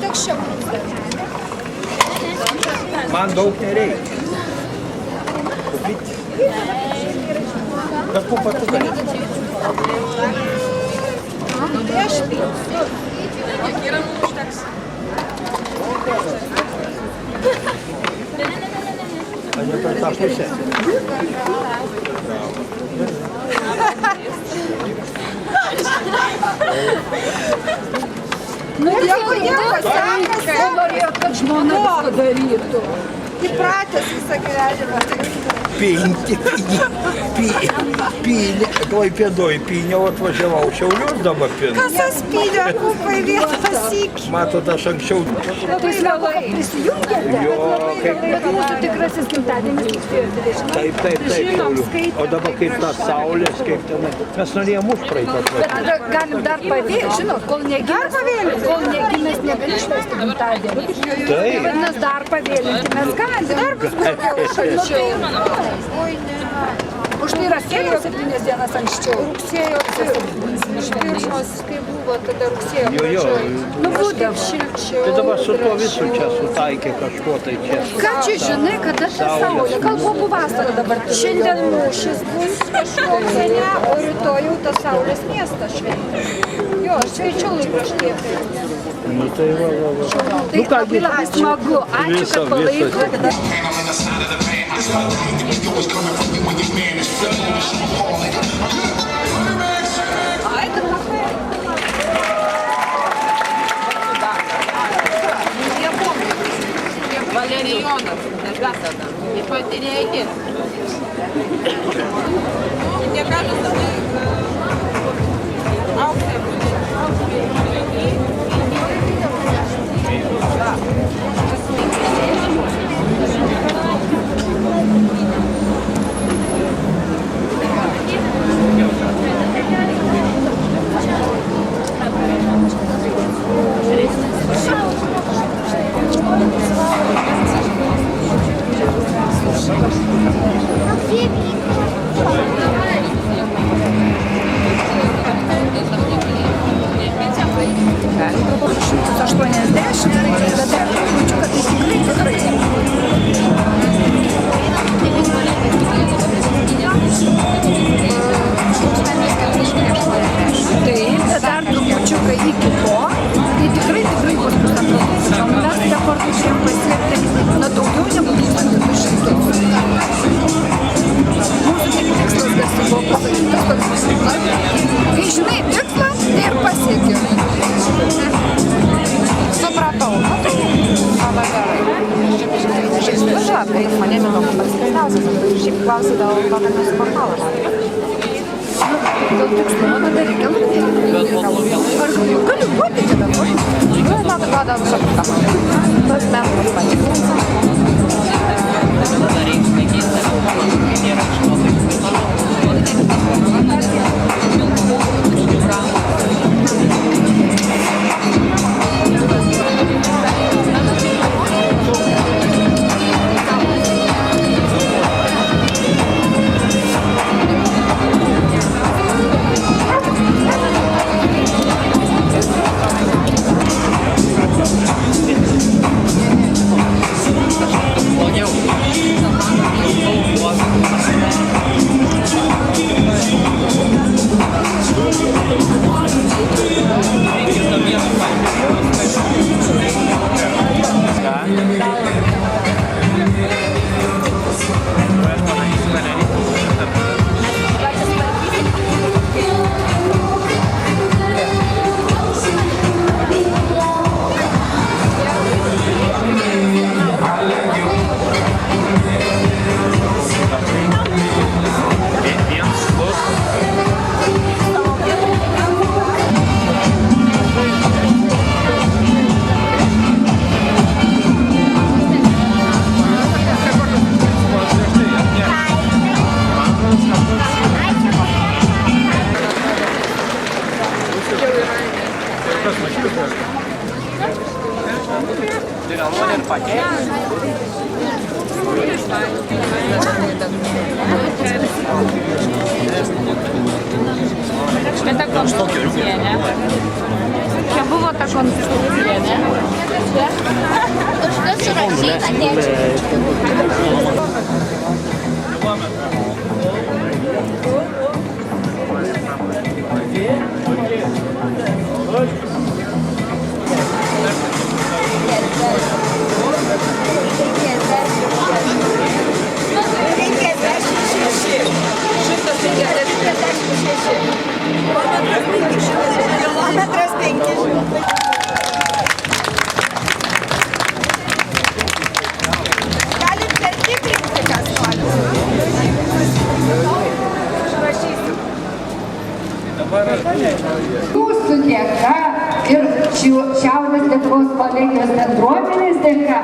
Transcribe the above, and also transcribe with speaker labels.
Speaker 1: užteks čia mums.
Speaker 2: Man daug nereikia. Bet po patu galėtų.
Speaker 1: Tai aš pijau.
Speaker 3: Kiek yra mums užteks?
Speaker 2: A ne per tą pusę.
Speaker 1: Nu, nieko, sekasi.
Speaker 4: Norėjot, kad žmona viską darytų.
Speaker 1: Įpratęs visą gyvenimą.
Speaker 2: Klaipėdoj pyniau, atvažiavau Šiaulius dabar pinu.
Speaker 1: Kasas pynio, kupai vieną sykį.
Speaker 2: Matot, aš anksčiau...
Speaker 4: Tai smagu, kad prisijungėte.
Speaker 2: Jo, kaip...
Speaker 4: Bet mūsų tikrasis gimtadienis rugsėjo 20.
Speaker 2: Taip, Šiaulių. O dabar kaip tas saulės, kaip ten... Mes norėjom užpraeitą
Speaker 4: Bet
Speaker 2: atvažiuoti.
Speaker 4: tada galim dar pavėlti, žinot, kol negimęs negali švęsti gimtadienį.
Speaker 2: Taip.
Speaker 4: Vadinasi, dar pavėlinti mes galim. Dar bus daugiau šalčiau. Už tai yra sėliau 7 dienas anksčiau.
Speaker 1: Rugsėjo, iš pirmos, kai buvo, tada rugsėjo
Speaker 2: Jo.
Speaker 1: pradžioj.
Speaker 4: Nu, būtent.
Speaker 1: Šilčiau.
Speaker 2: Tai dabar su tuo visu čia sutaikė kažko tai čia.
Speaker 4: Ką čia žinai, kada ta saulė? Gal buvo vasara dabar?
Speaker 1: Šiandien mūšis bus kažkoks, ne, o rytoj jau tas Saulės miestas šventė. Jo, aš skaičiau laikraštyje.
Speaker 2: Nu tai va.
Speaker 4: Tai labai labai smagu. Ačiū, kad palaikote.
Speaker 3: Valerijonas, nežgasa tam. И потеряйте. Мне кажется, аукция будет.
Speaker 4: Kai žinai tikslą, tai ir pasieki. Supratau.
Speaker 5: Tai žmonėm įdomu pats svarbiausias. Šiaip klausydavau, ką mes portalas.
Speaker 4: Dėl tikslumo tada reikia laukti. Ar galiu būti čia dabar?
Speaker 5: Nu, man atrodo, visokį ką. Tas metas patikrinsim.
Speaker 4: Bet ta konstrukcija, ne? Čia buvo ta konstrukcija, ne?
Speaker 6: Jūsų dėka ir Šiaurės Lietuvos kolegijos bendruomenės dėka